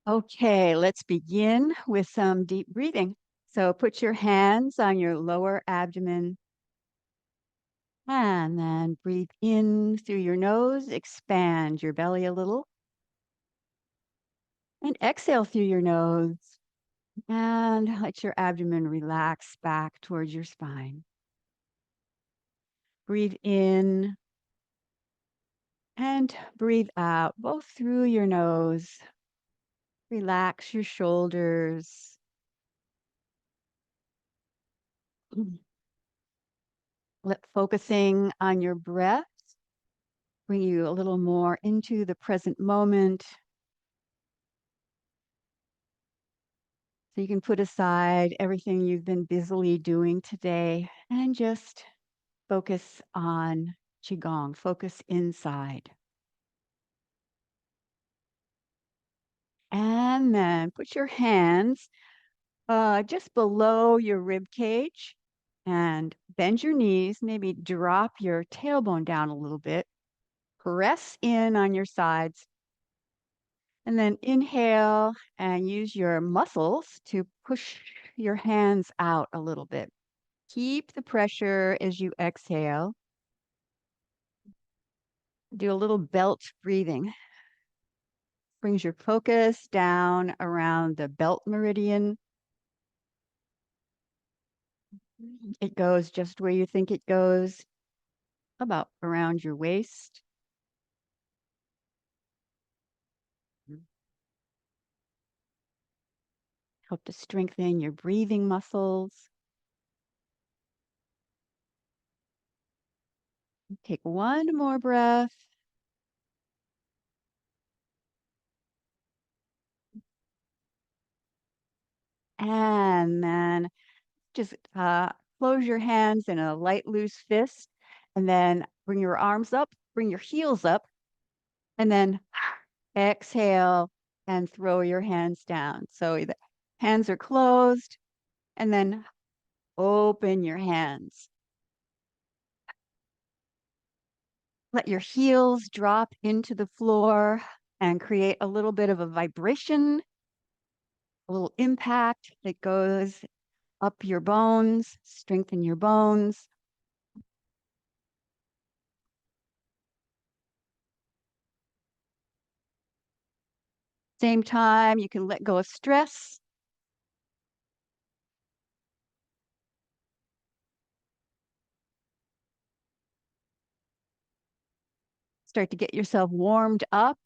Okay, let's begin with some deep breathing. So put your hands on your lower abdomen and then breathe in through your nose, expand your belly a little, and exhale through your nose and let your abdomen relax back towards your spine. Breathe in and breathe out, both through your nose. Relax your shoulders. Focusing on your breath, bring you a little more into the present moment. So you can put aside everything you've been busily doing today and just focus on Qigong, focus inside. And then put your hands just below your rib cage and bend your knees, maybe drop your tailbone down a little bit. Press in on your sides and then inhale and use your muscles to push your hands out a little bit. Keep the pressure as you exhale. Do a little belt breathing. Brings your focus down around the belt meridian. It goes just where you think it goes, about around your waist. Help to strengthen your breathing muscles. Take one more breath. And then just close your hands in a light, loose fist. And then bring your arms up, bring your heels up, and then exhale and throw your hands down. So the hands are closed, and then open your hands. Let your heels drop into the floor and create a little bit of a vibration, a little impact that goes up your bones, strengthen your bones. Same time, you can let go of stress. Start to get yourself warmed up.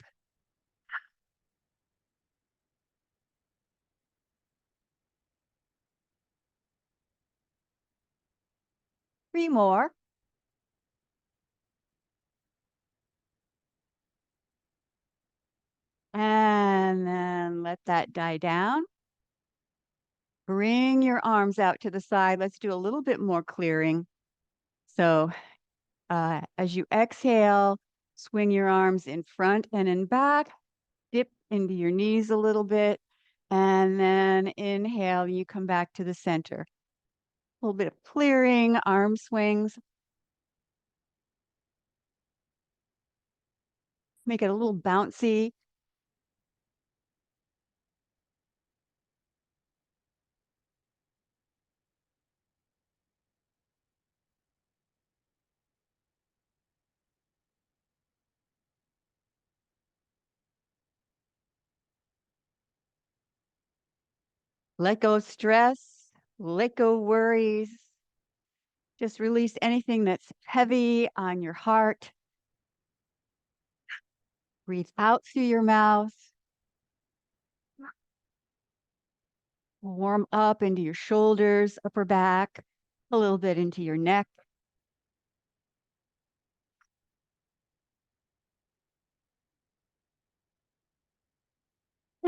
3 more. And then let that die down. Bring your arms out to the side. Let's do a little bit more clearing. So as you exhale, swing your arms in front and in back, dip into your knees a little bit, and then inhale, you come back to the center. A little bit of clearing, arm swings. Make it a little bouncy. Let go of stress, let go worries. Just release anything that's heavy on your heart. Breathe out through your mouth. Warm up into your shoulders, upper back, a little bit into your neck.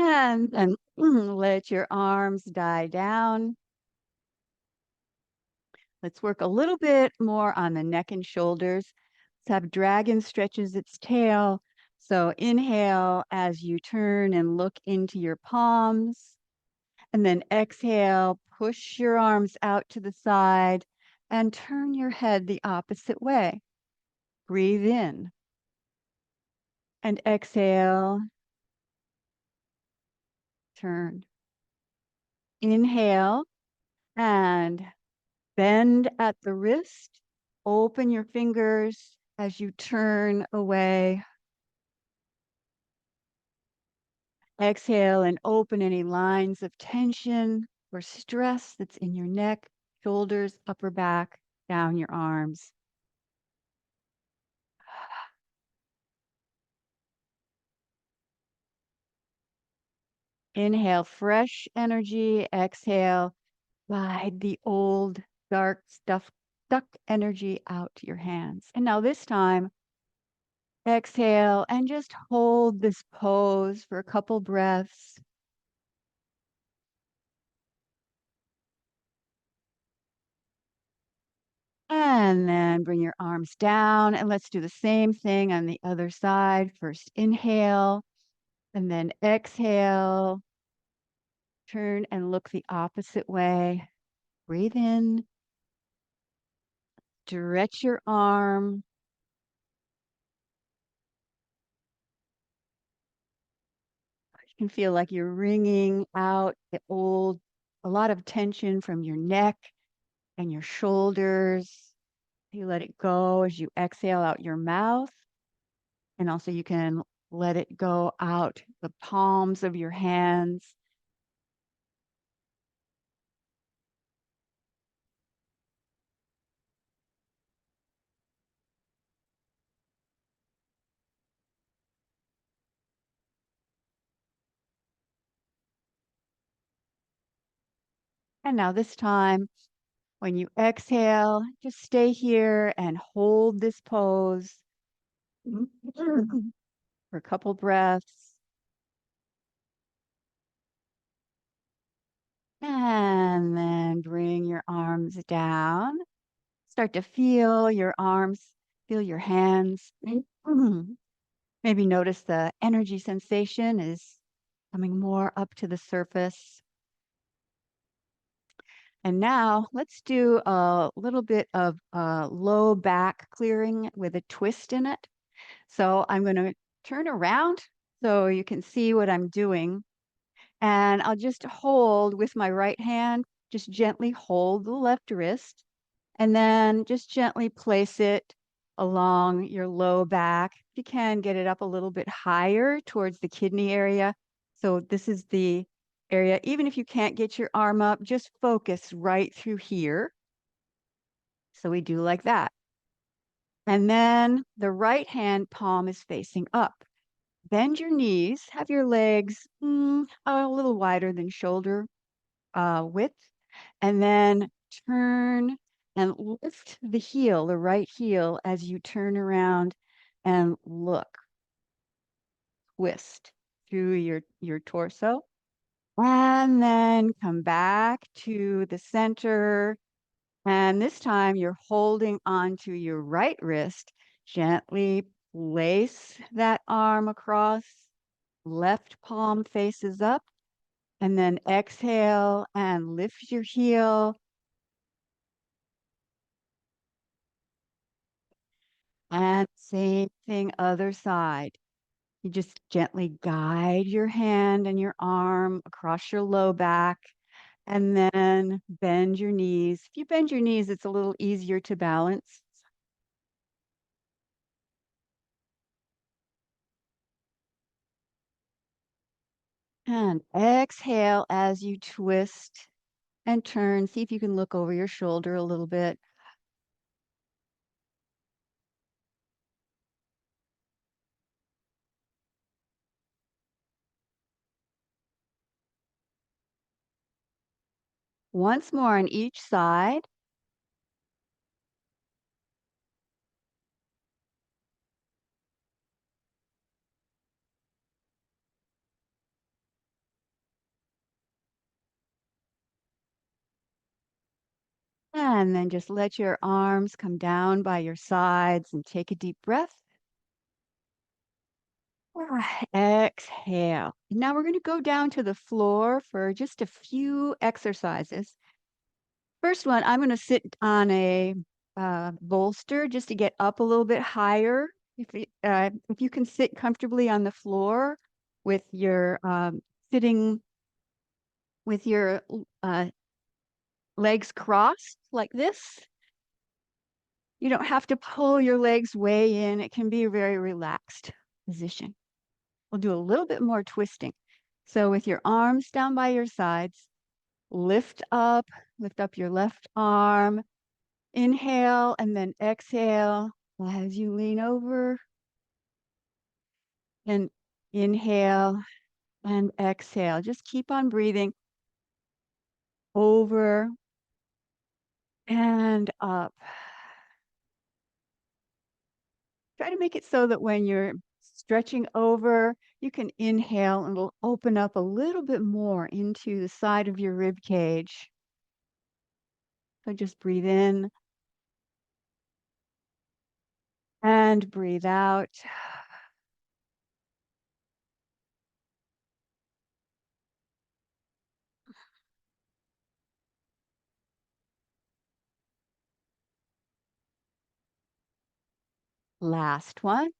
And let your arms die down. Let's work a little bit more on the neck and shoulders. Let's have dragon stretches its tail. So inhale as you turn and look into your palms. And then exhale, push your arms out to the side and turn your head the opposite way. Breathe in and exhale. turn. Inhale and bend at the wrist. Open your fingers as you turn away. Exhale and open any lines of tension or stress that's in your neck, shoulders, upper back, down your arms. Inhale, fresh energy. Exhale, glide the old, dark stuff, stuck energy out to your hands. And now this time, exhale and just hold this pose for a couple breaths. And then bring your arms down and let's do the same thing on the other side. First inhale and then exhale. Turn and look the opposite way. Breathe in, stretch your arm. You can feel like you're wringing out a lot of tension from your neck and your shoulders. You let it go as you exhale out your mouth. And also you can let it go out the palms of your hands. And now this time, when you exhale, just stay here and hold this pose for a couple breaths. And then bring your arms down. Start to feel your arms, feel your hands. Maybe notice the energy sensation is coming more up to the surface. And now let's do a little bit of low back clearing with a twist in it. So I'm going to turn around so you can see what I'm doing. And I'll just hold with my right hand, just gently hold the left wrist, and then just gently place it along your low back. If you can, get it up a little bit higher towards the kidney area. So this is the area. Even if you can't get your arm up, just focus right through here. So we do like that. And then the right hand palm is facing up. Bend your knees, have your legs a little wider than shoulder width, and then turn and lift the heel, the right heel, as you turn around and look, twist through your torso. And then come back to the center. And this time you're holding onto your right wrist. Gently place that arm across, left palm faces up, and then exhale and lift your heel. And same thing, other side. You just gently guide your hand and your arm across your low back and then bend your knees. If you bend your knees, it's a little easier to balance. And exhale as you twist and turn. See if you can look over your shoulder a little bit. Once more on each side. And then just let your arms come down by your sides and take a deep breath. Exhale. Now we're going to go down to the floor for just a few exercises. First one, I'm going to sit on a bolster just to get up a little bit higher. If you can sit comfortably on the floor with your sitting with your legs crossed like this. You don't have to pull your legs way in. It can be a very relaxed position. We'll do a little bit more twisting. So with your arms down by your sides, lift up your left arm, inhale, and then exhale as you lean over, and inhale and exhale. Just keep on breathing over and up. Try to make it so that when you're stretching over, you can inhale and it'll open up a little bit more into the side of your rib cage. So just breathe in and breathe out. Last one.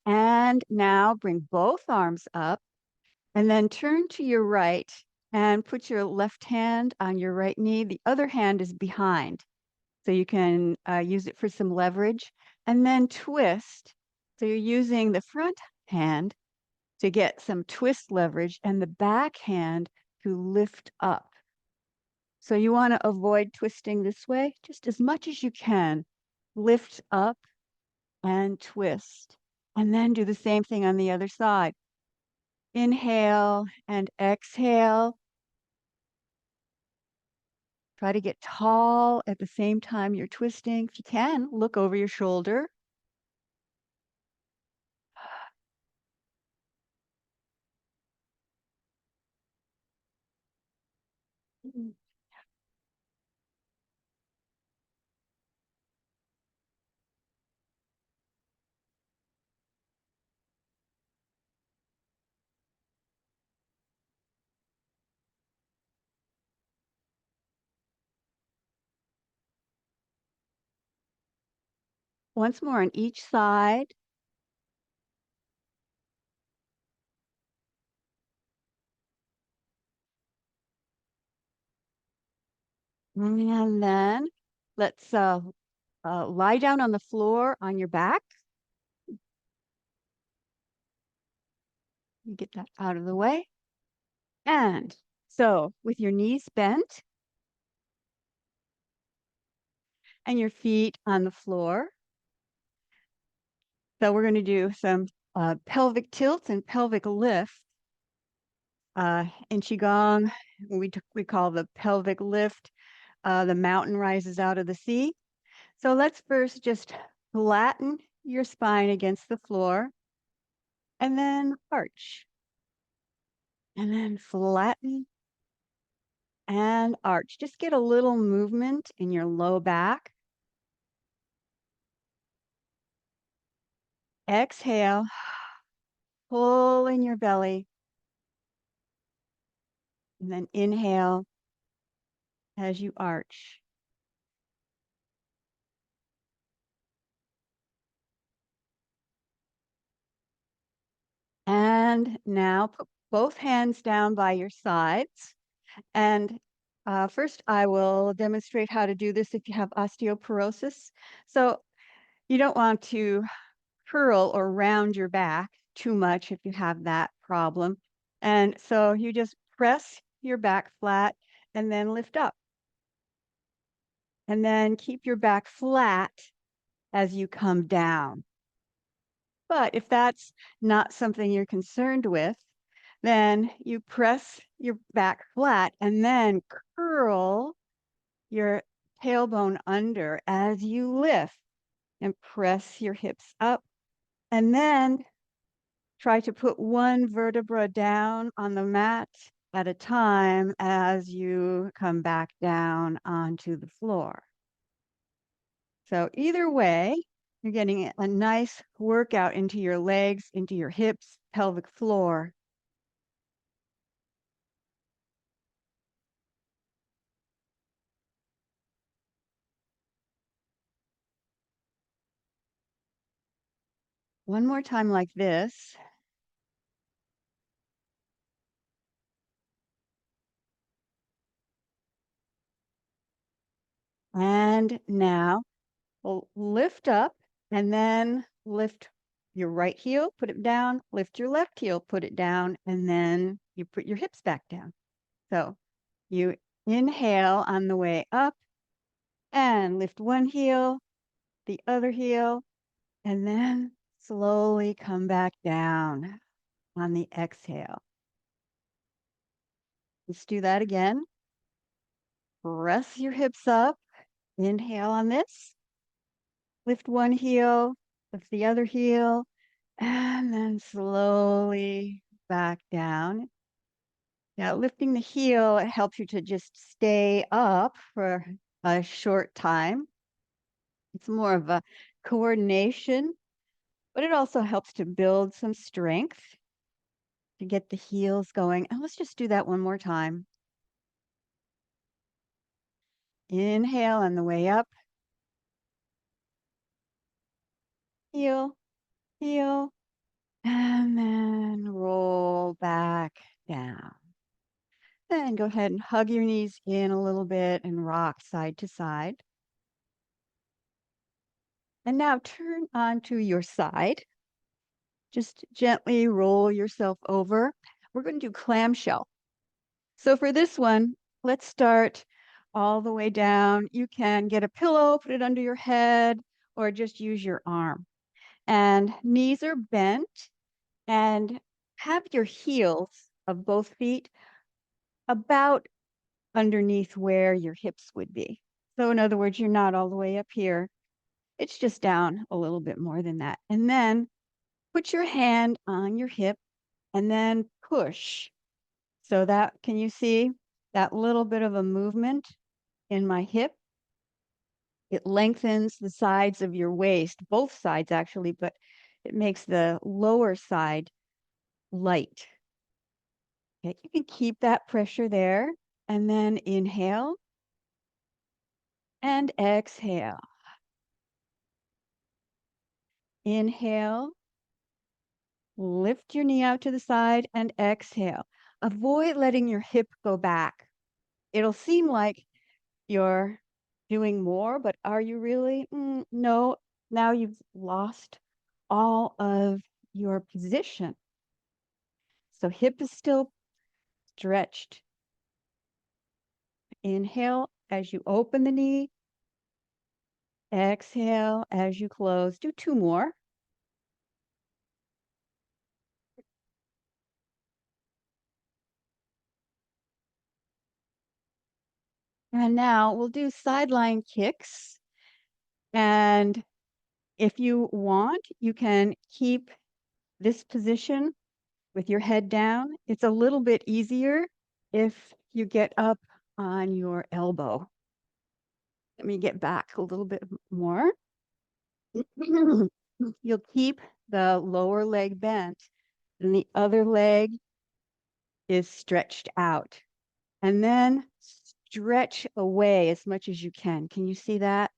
And now bring both arms up and then turn to your right and put your left hand on your right knee. The other hand is behind, so you can use it for some leverage. And then twist. So you're using the front hand to get some twist leverage and the back hand to lift up. So you want to avoid twisting this way just as much as you can. Lift up and twist. And then do the same thing on the other side. Inhale and exhale. Try to get tall at the same time you're twisting. If you can, look over your shoulder. Once more on each side. And then let's lie down on the floor on your back. You get that out of the way. And so with your knees bent and your feet on the floor. So we're going to do some pelvic tilts and pelvic lifts. In Qigong, we call the pelvic lift, the mountain rises out of the sea. So let's first just flatten your spine against the floor and then arch. And then flatten and arch. Just get a little movement in your low back. Exhale, pull in your belly. And then inhale as you arch. And now put both hands down by your sides. And first, I will demonstrate how to do this if you have osteoporosis. So you don't want to curl or round your back too much if you have that problem. And so you just press your back flat and then lift up. And then keep your back flat as you come down. But if that's not something you're concerned with, then you press your back flat and then curl your tailbone under as you lift and press your hips up. And then try to put one vertebra down on the mat at a time as you come back down onto the floor. So either way, you're getting a nice workout into your legs, into your hips, pelvic floor. One more time like this. And now we'll lift up and then lift your right heel, put it down, lift your left heel, put it down, and then you put your hips back down. So you inhale on the way up and lift one heel, the other heel, and then slowly come back down on the exhale. Let's do that again. Press your hips up. Inhale on this. Lift one heel, lift the other heel, and then slowly back down. Now, lifting the heel, it helps you to just stay up for a short time. It's more of a coordination, but it also helps to build some strength to get the heels going. And let's just do that one more time. Inhale on the way up. Heel, heel, and then roll back down. Then go ahead and hug your knees in a little bit and rock side to side. And now turn onto your side. Just gently roll yourself over. We're going to do clamshell. So for this one, let's start all the way down. You can get a pillow, put it under your head, or just use your arm. And knees are bent, and have your heels of both feet about underneath where your hips would be. So in other words, you're not all the way up here. It's just down a little bit more than that. And then put your hand on your hip and then push. So that, can you see that little bit of a movement in my hip? It lengthens the sides of your waist, both sides actually, but it makes the lower side light. Okay, you can keep that pressure there and then inhale and exhale. Inhale, lift your knee out to the side and exhale. Avoid letting your hip go back. It'll seem like you're doing more, but are you really? No, now you've lost all of your position. So hip is still stretched. Inhale as you open the knee. Exhale as you close. Do two more. And now we'll do sideline kicks. And if you want, you can keep this position with your head down. It's a little bit easier if you get up on your elbow. Let me get back a little bit more. You'll keep the lower leg bent and the other leg is stretched out. And then stretch away as much as you can. Can you see that?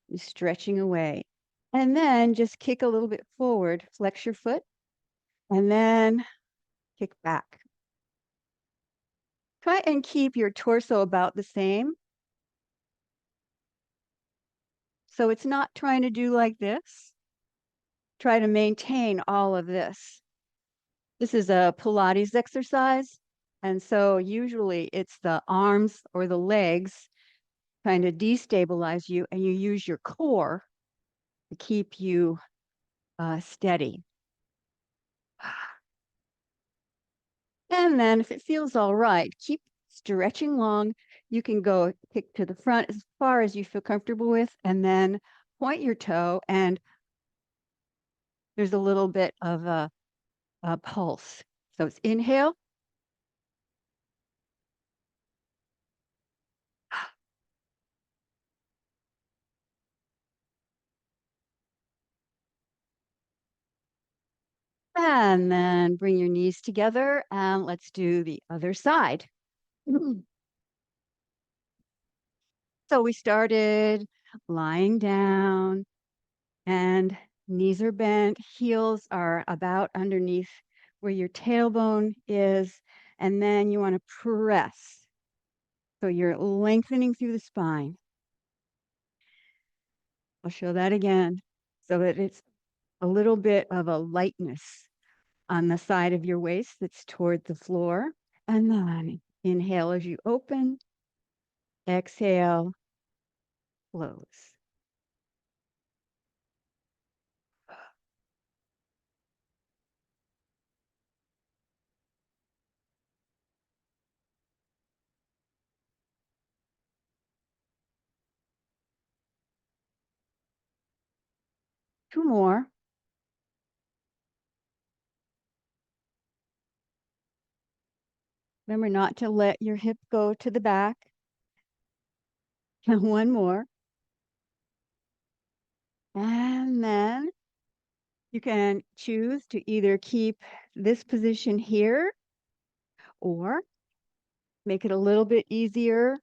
You're stretching away. And then just kick a little bit forward, flex your foot, and then kick back. Try and keep your torso about the same. So it's not trying to do like this. Try to maintain all of this. This is a Pilates exercise. And so usually it's the arms or the legs trying to destabilize you, and you use your core to keep you steady. And then if it feels all right, keep stretching long. You can go kick to the front as far as you feel comfortable with, and then point your toe, and there's a little bit of a pulse. So it's inhale. And then bring your knees together and let's do the other side. So we started lying down and knees are bent, heels are about underneath where your tailbone is, and then you want to press. So you're lengthening through the spine. I'll show that again so that it's a little bit of a lightness on the side of your waist that's toward the floor. And then inhale as you open, exhale, close. Two more. Remember not to let your hip go to the back. And one more. And then you can choose to either keep this position here or make it a little bit easier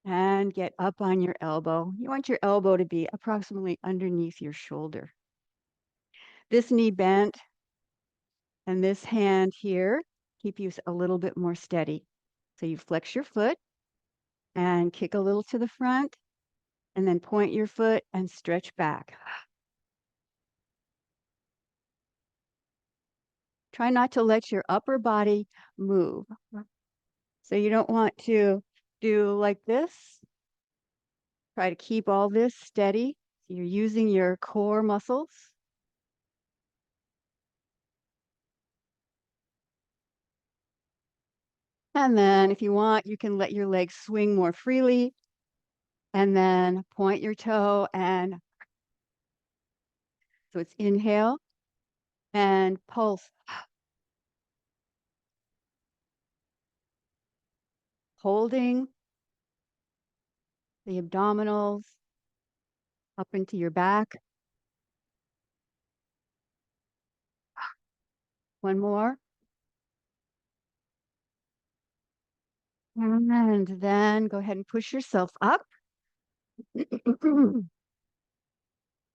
and get up on your elbow. You want your elbow to be approximately underneath your shoulder. This knee bent and this hand here keep you a little bit more steady. So you flex your foot and kick a little to the front and then point your foot and stretch back. Try not to let your upper body move. So you don't want to do like this. Try to keep all this steady. So you're using your core muscles. And then if you want, you can let your legs swing more freely and then point your toe. And so it's inhale and pulse, holding the abdominals up into your back. One more. And then go ahead and push yourself up.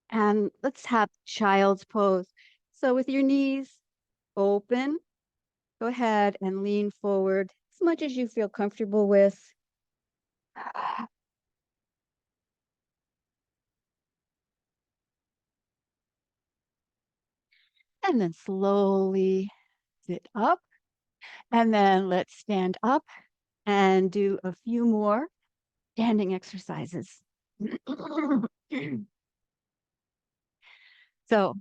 And let's have child's pose. So with your knees open, go ahead and lean forward as much as you feel comfortable with. And then slowly sit up. And then let's stand up and do a few more standing exercises. So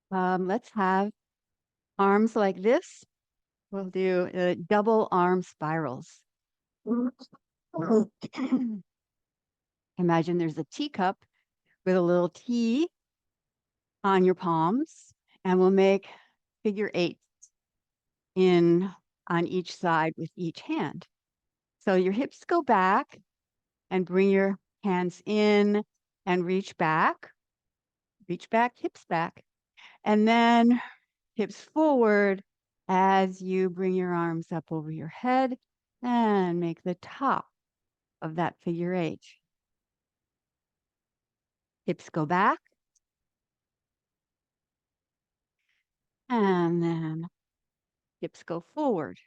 let's have arms like this. We'll do double arm spirals. Imagine there's a teacup with a little T on your palms, and we'll make figure eight in on each side with each hand. So your hips go back and bring your hands in and reach back, hips back, and then hips forward as you bring your arms up over your head and make the top of that figure eight. Hips go back and then hips go forward.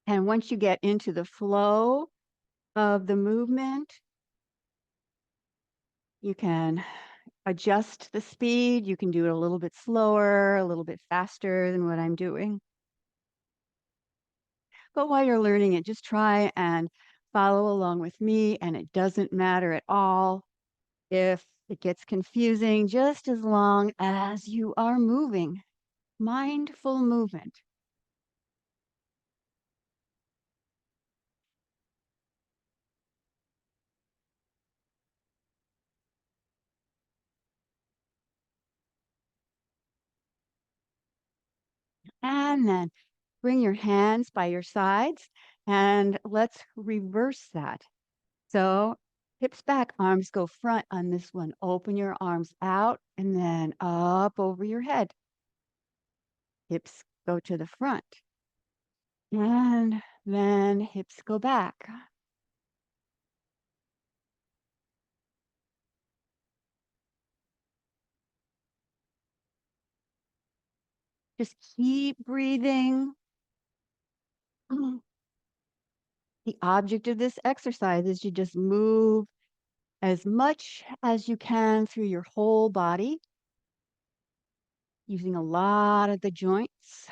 And once you get into the flow of the movement, you can adjust the speed. You can do it a little bit slower, a little bit faster than what I'm doing. But while you're learning it, just try and follow along with me, and it doesn't matter at all if it gets confusing, just as long as you are moving. Mindful movement. And then bring your hands by your sides and let's reverse that. So hips back, arms go front on this one. Open your arms out and then up over your head. Hips go to the front. And then hips go back. Just keep breathing. The object of this exercise is to just move as much as you can through your whole body, using a lot of the joints.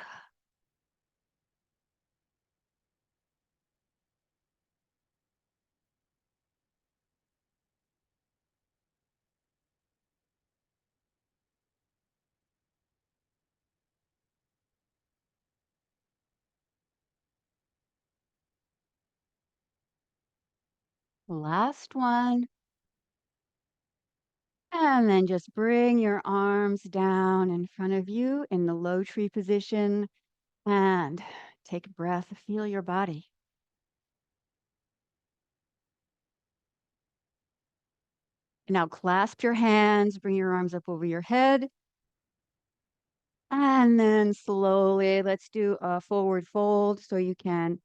Last one. And then just bring your arms down in front of you in the low tree position and take a breath, feel your body. Now clasp your hands, bring your arms up over your head. And then slowly, let's do a forward fold so you can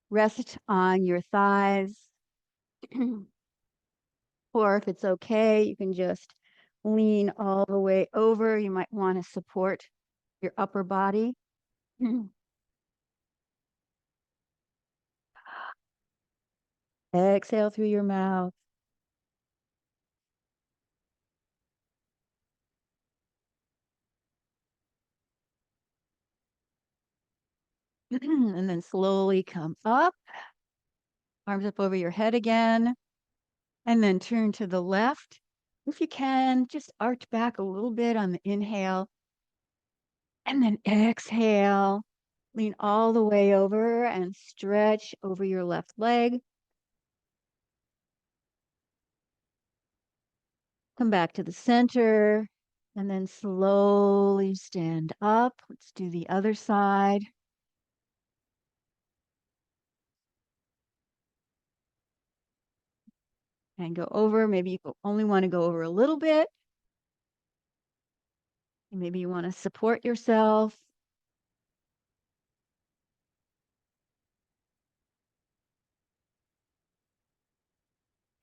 rest on your thighs. Or if it's okay, you can just lean all the way over. You might want to support your upper body. Exhale through your mouth. And then slowly come up, arms up over your head again, and then turn to the left. If you can, just arch back a little bit on the inhale, and then exhale. Lean all the way over and stretch over your left leg. Come back to the center, and then slowly stand up. Let's do the other side. And go over. Maybe you only want to go over a little bit. Maybe you want to support yourself.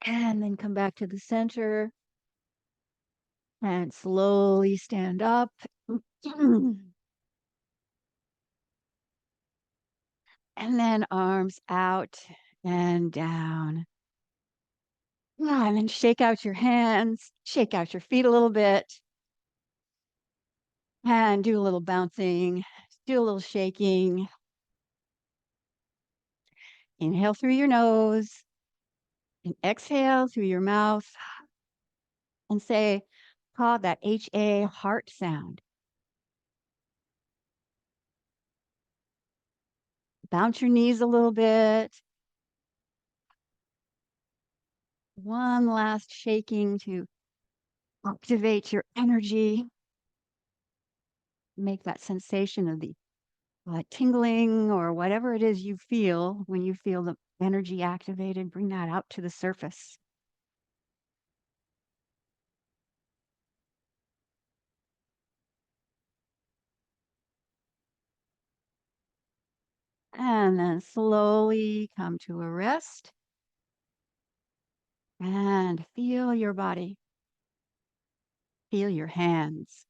And then come back to the center and slowly stand up. And then arms out and down. Yeah, and then shake out your hands, shake out your feet a little bit, and do a little bouncing, do a little shaking. Inhale through your nose and exhale through your mouth and say, call that HA heart sound. Bounce your knees a little bit. One last shaking to activate your energy. Make that sensation of the tingling or whatever it is you feel when you feel the energy activated. Bring that out to the surface. And then slowly come to a rest and feel your body. Feel your hands.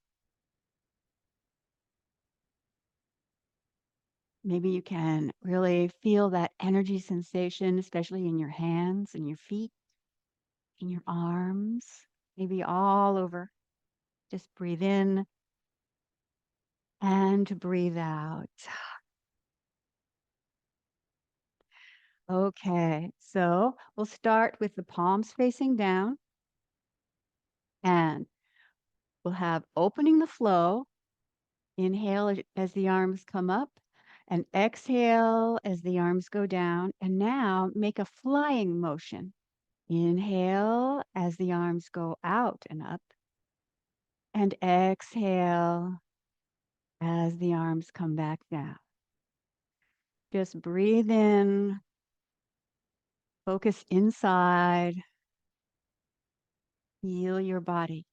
Maybe you can really feel that energy sensation, especially in your hands and your feet, in your arms, maybe all over. Just breathe in and breathe out. Okay, so we'll start with the palms facing down and we'll have opening the flow. Inhale as the arms come up and exhale as the arms go down. And now make a flying motion. Inhale as the arms go out and up. And exhale as the arms come back down. Just breathe in, focus inside, feel your body.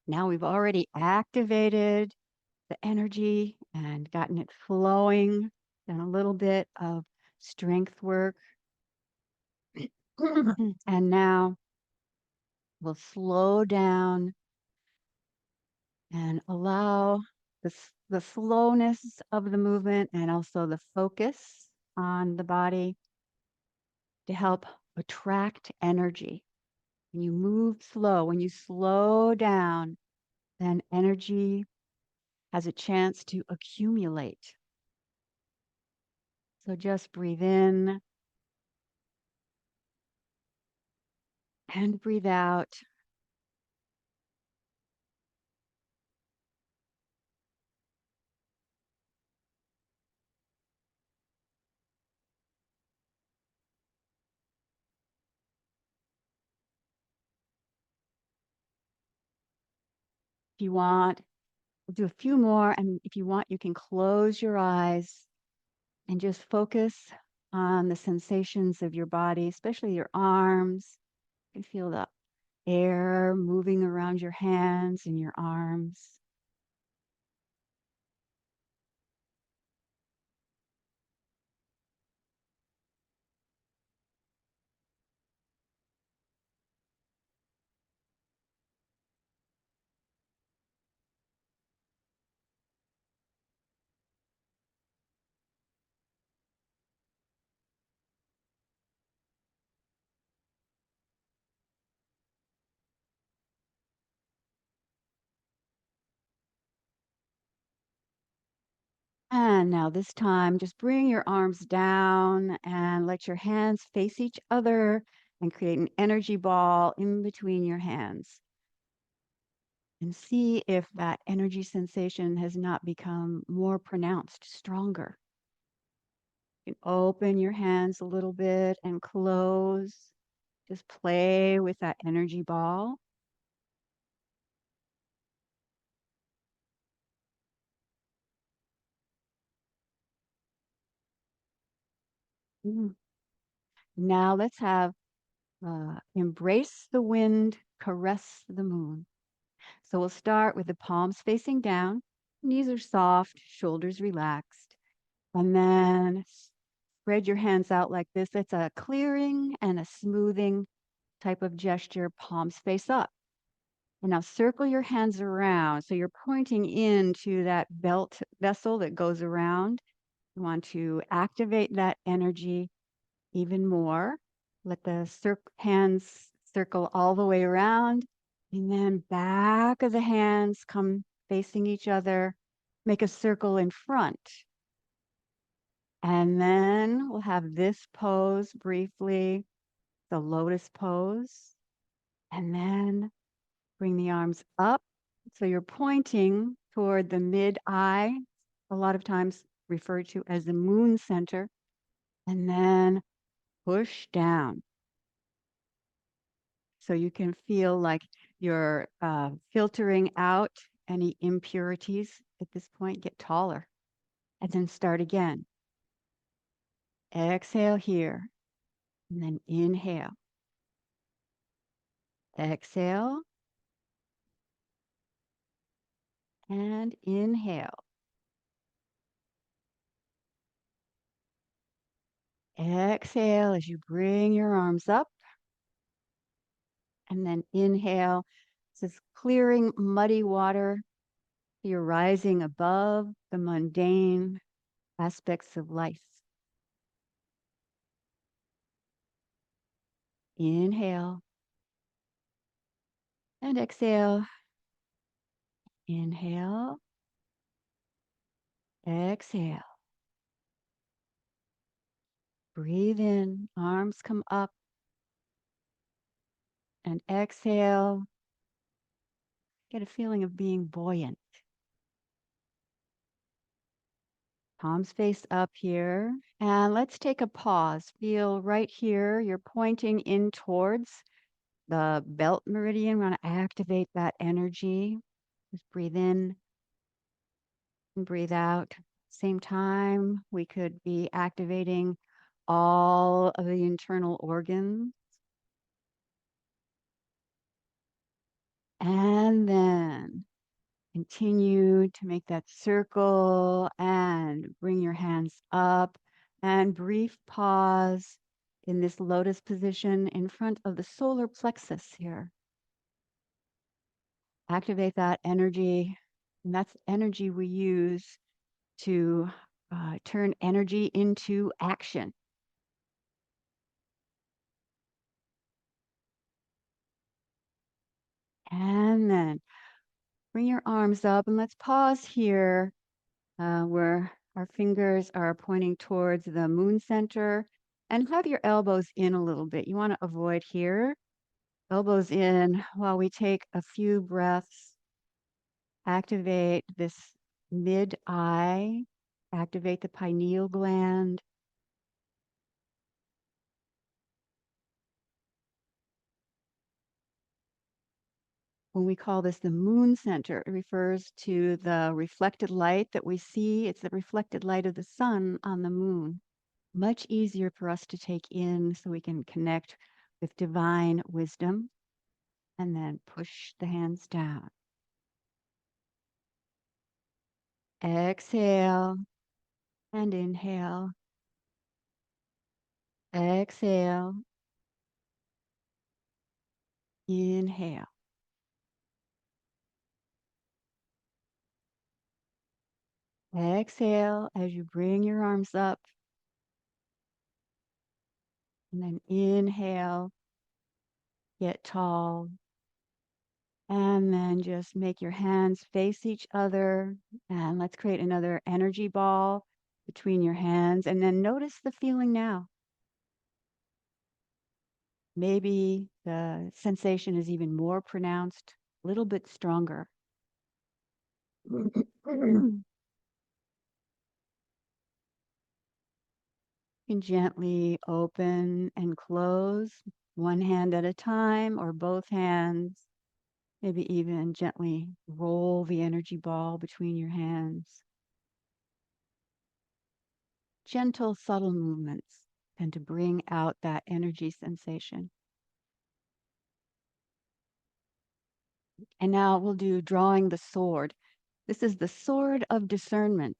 Now we've already activated the energy and gotten it flowing, done a little bit of strength work. And now we'll slow down and allow the slowness of the movement and also the focus on the body to help attract energy. When you move slow, when you slow down, then energy has a chance to accumulate. So just breathe in and breathe out. If you want, we'll do a few more. And if you want, you can close your eyes and just focus on the sensations of your body, especially your arms. You can feel the air moving around your hands and your arms. And now this time, just bring your arms down and let your hands face each other and create an energy ball in between your hands. And see if that energy sensation has not become more pronounced, stronger. You can open your hands a little bit and close. Just play with that energy ball. Mm. Now let's have embrace the wind, caress the moon. So we'll start with the palms facing down, knees are soft, shoulders relaxed, and then spread your hands out like this. It's a clearing and a smoothing type of gesture, palms face up. And now circle your hands around. So you're pointing into that belt vessel that goes around. You want to activate that energy even more. Let the hands circle all the way around. And then back of the hands come facing each other. Make a circle in front. And then we'll have this pose briefly, the lotus pose. And then bring the arms up. So you're pointing toward the mid-eye, a lot of times referred to as the moon center. And then push down. So you can feel like you're filtering out any impurities at this point. Get taller. And then start again. Exhale here. And then inhale. Exhale. And inhale. Exhale as you bring your arms up. And then inhale. This is clearing muddy water. You're rising above the mundane aspects of life. Inhale. And exhale. Inhale. Exhale. Breathe in, arms come up, and exhale. Get a feeling of being buoyant. Palms face up here. And let's take a pause. Feel right here. You're pointing in towards the belt meridian. We want to activate that energy. Just breathe in and breathe out. Same time, we could be activating all of the internal organs. And then continue to make that circle and bring your hands up and brief pause in this lotus position in front of the solar plexus here. Activate that energy And that's energy we use to turn energy into action. And then bring your arms up and let's pause here where our fingers are pointing towards the moon center and have your elbows in a little bit. You want to avoid here. Elbows in while we take a few breaths. Activate this mid eye, activate the pineal gland. When we call this the moon center, it refers to the reflected light that we see. It's the reflected light of the sun on the moon. Much easier for us to take in so we can connect with divine wisdom. And then push the hands down. Exhale and inhale. Exhale. Inhale. Exhale as you bring your arms up. And then inhale, get tall. And then just make your hands face each other. And let's create another energy ball between your hands. And then notice the feeling now. Maybe the sensation is even more pronounced, a little bit stronger. You can gently open and close one hand at a time or both hands. Maybe even gently roll the energy ball between your hands. Gentle, subtle movements tend to bring out that energy sensation. And now we'll do drawing the sword. This is the sword of discernment.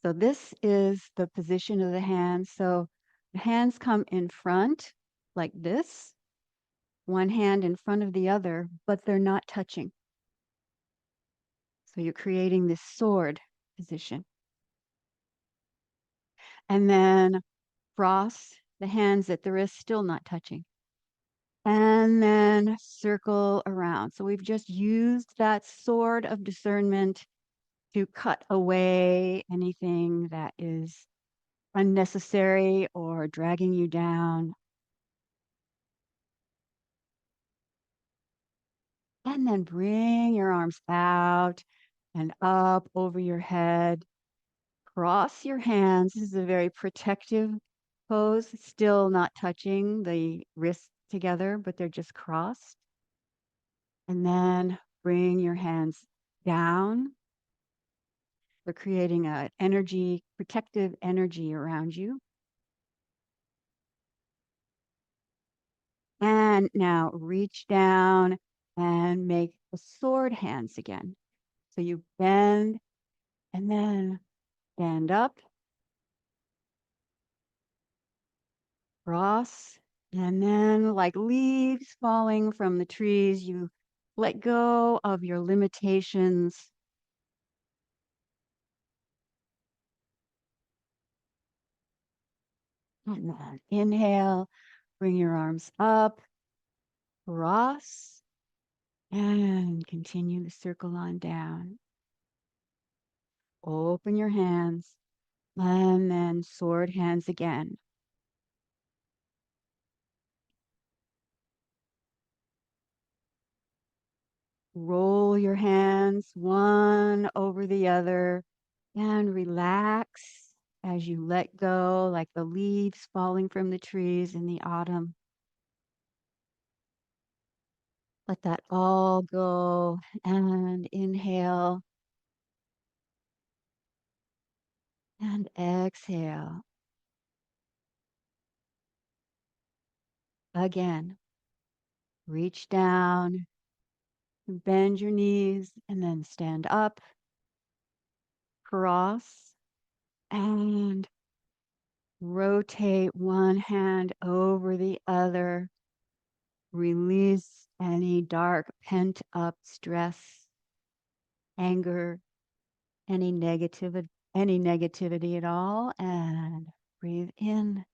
So this is the position of the hands. So the hands come in front like this, one hand in front of the other, but they're not touching. So you're creating this sword position. And then cross the hands at the wrist, still not touching. And then circle around. So we've just used that sword of discernment to cut away anything that is unnecessary or dragging you down. And then bring your arms out and up over your head. Cross your hands. This is a very protective pose, still not touching the wrists together, but they're just crossed. And then bring your hands down. We're creating an energy, protective energy around you. And now reach down and make the sword hands again. So you bend and then stand up, cross, and then like leaves falling from the trees, you let go of your limitations. And then inhale, bring your arms up, cross, and continue the circle on down. Open your hands, and then sword hands again. Roll your hands one over the other and relax as you let go, like the leaves falling from the trees in the autumn. Let that all go and inhale and exhale. Again, reach down, bend your knees, and then stand up, cross, and rotate one hand over the other. Release any dark pent up stress. anger, any negativity at all. And breathe in.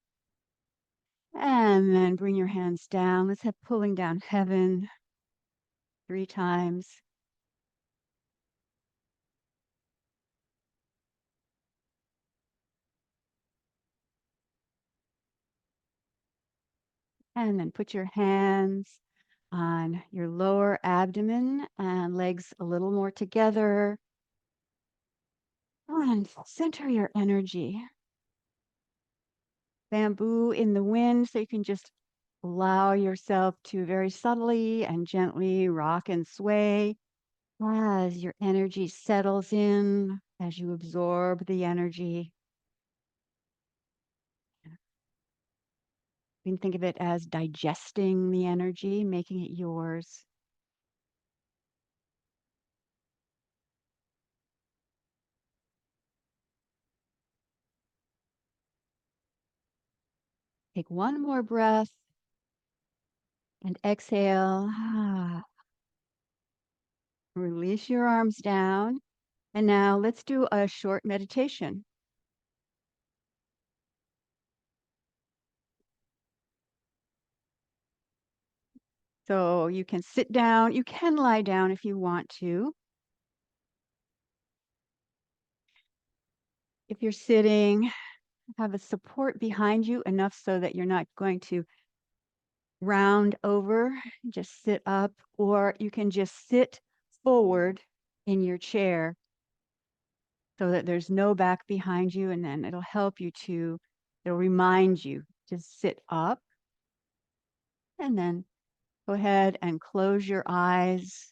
And then bring your hands down. Let's have pulling down heaven 3 times. And then put your hands on your lower abdomen and legs a little more together. And center your energy. Bamboo in the wind, so you can just allow yourself to very subtly and gently rock and sway as your energy settles in, as you absorb the energy. You can think of it as digesting the energy, making it yours. Take one more breath and exhale. Release your arms down. And now let's do a short meditation. So you can sit down, you can lie down if you want to. If you're sitting, have a support behind you enough so that you're not going to round over, just sit up, or you can just sit forward in your chair so that there's no back behind you, and then it'll remind you to sit up. And then go ahead and close your eyes.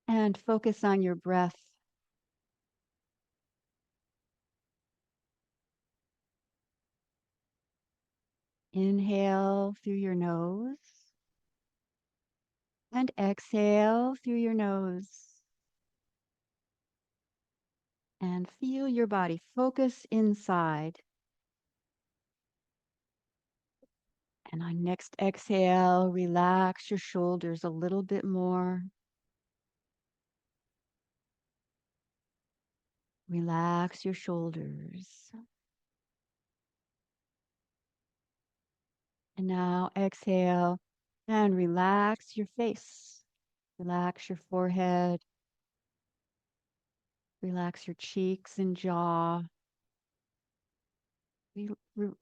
And focus on your breath. Inhale through your nose and exhale through your nose. And feel your body focus inside. And on next exhale, relax your shoulders a little bit more. Relax your shoulders. And now exhale and relax your face. Relax your forehead. Relax your cheeks and jaw.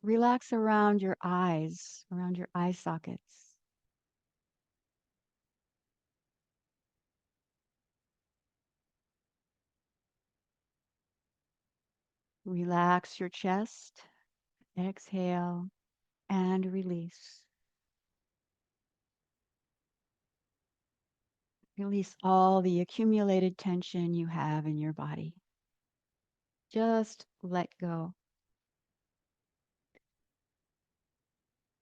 Relax around your eyes, around your eye sockets. Relax your chest. Exhale and release. Release all the accumulated tension you have in your body. Just let go.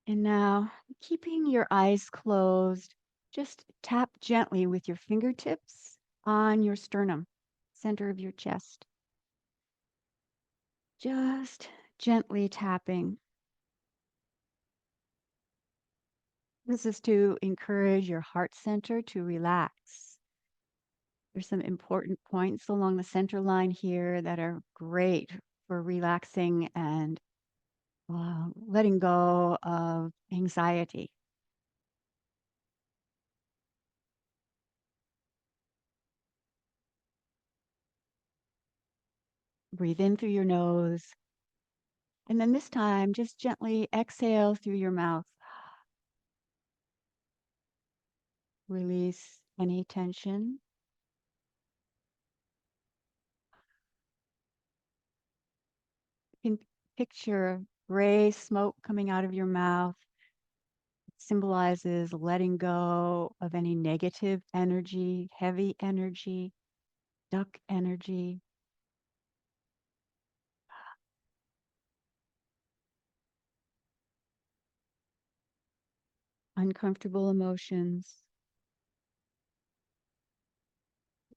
And now, keeping your eyes closed, just tap gently with your fingertips on your sternum, center of your chest. Just gently tapping. This is to encourage your heart center to relax. There's some important points along the center line here that are great for relaxing and letting go of anxiety. Breathe in through your nose. And then this time, just gently exhale through your mouth. Release any tension. You can picture gray smoke coming out of your mouth. It symbolizes letting go of any negative energy, heavy energy, stuck energy. Uncomfortable emotions.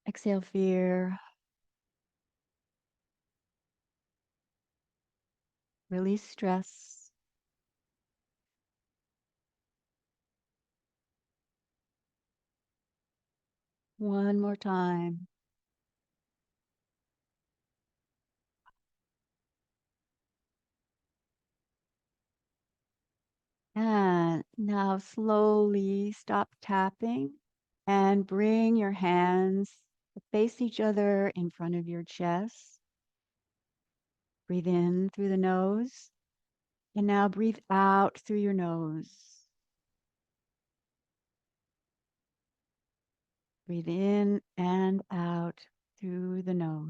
Exhale fear. Release stress. One more time. And now slowly stop tapping and bring your hands to face each other in front of your chest. Breathe in through the nose and now breathe out through your nose. Breathe in and out through the nose.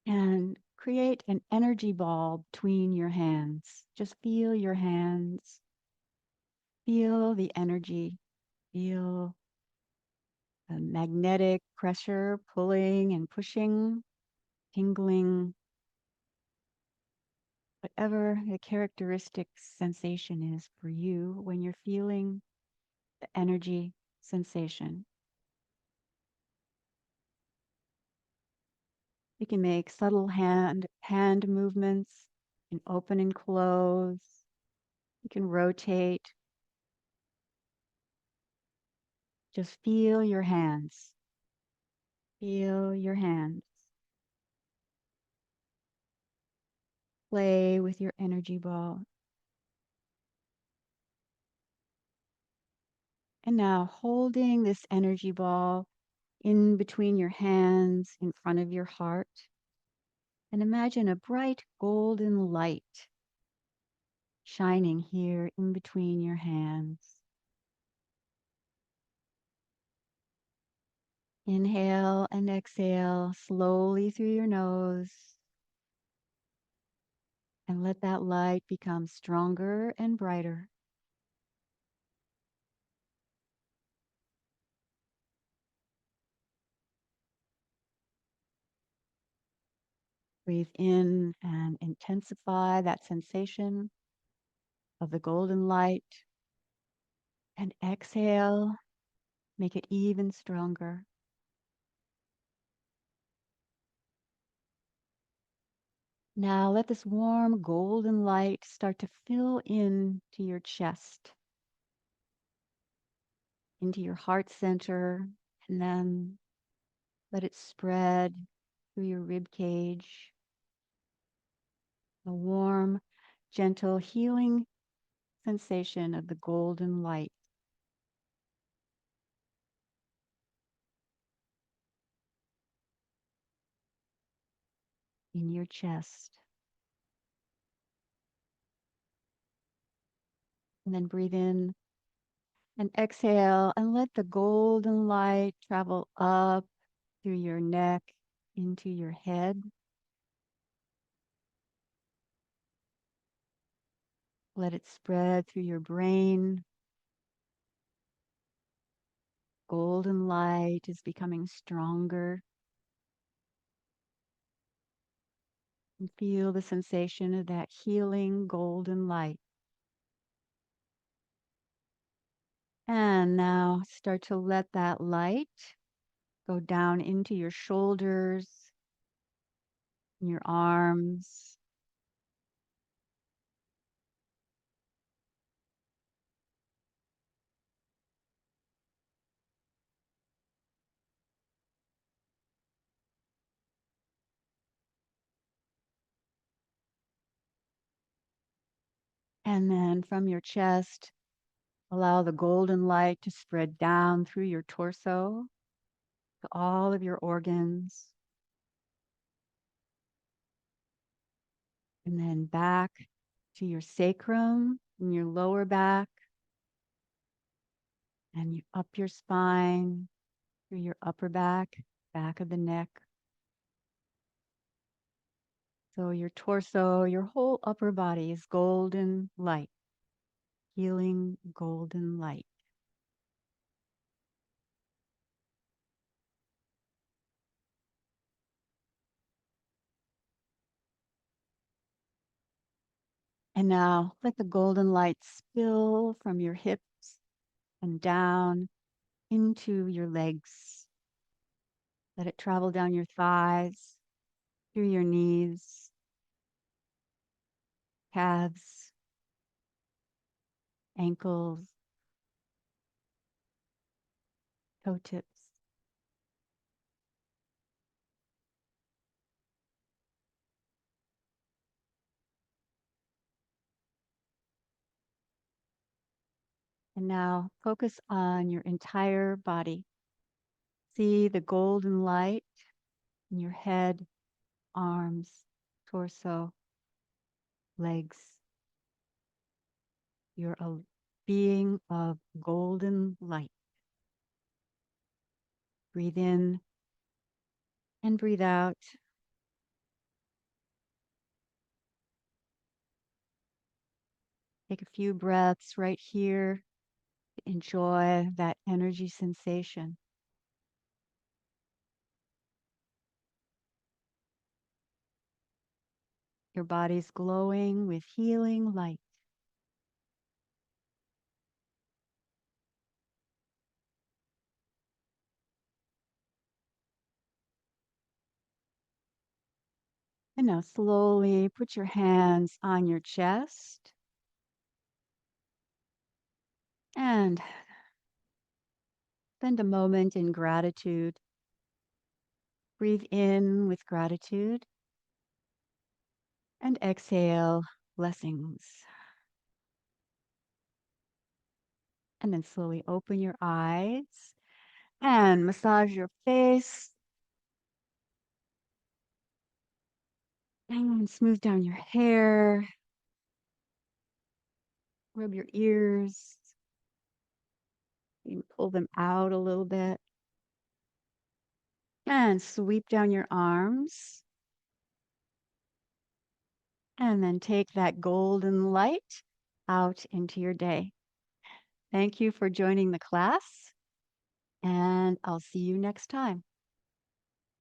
And create an energy ball between your hands. Just feel your hands. Feel the energy. Feel the magnetic pressure pulling and pushing, tingling, whatever the characteristic sensation is for you when you're feeling the energy sensation. You can make subtle hand movements and open and close. You can rotate. Just feel your hands. Feel your hands. Play with your energy ball. And now holding this energy ball in between your hands in front of your heart. And imagine a bright golden light shining here in between your hands. Inhale and exhale slowly through your nose. And let that light become stronger and brighter. Breathe in and intensify that sensation of the golden light. And exhale, make it even stronger. Now let this warm golden light start to fill in to your chest, into your heart center, and then let it spread through your rib cage. A warm, gentle, healing sensation of the golden light. In your chest. And then breathe in and exhale and let the golden light travel up through your neck into your head. Let it spread through your brain. Golden light is becoming stronger. And feel the sensation of that healing golden light. And now start to let that light go down into your shoulders, your arms. And then from your chest, allow the golden light to spread down through your torso to all of your organs. And then back to your sacrum and your lower back. And you up your spine through your upper back, back of the neck. So your torso, your whole upper body is golden light, healing golden light. And now let the golden light spill from your hips and down into your legs. Let it travel down your thighs, through your knees, calves, ankles, toe tips. And now focus on your entire body. See the golden light in your head, arms, torso, legs. You're a being of golden light. Breathe in and breathe out. Take a few breaths right here. Enjoy that energy sensation. Your body's glowing with healing light. And now slowly put your hands on your chest and spend a moment in gratitude. Breathe in with gratitude and exhale blessings. And then slowly open your eyes and massage your face and smooth down your hair, rub your ears, maybe pull them out a little bit, and sweep down your arms. And then take that golden light out into your day. Thank you for joining the class, and I'll see you next time.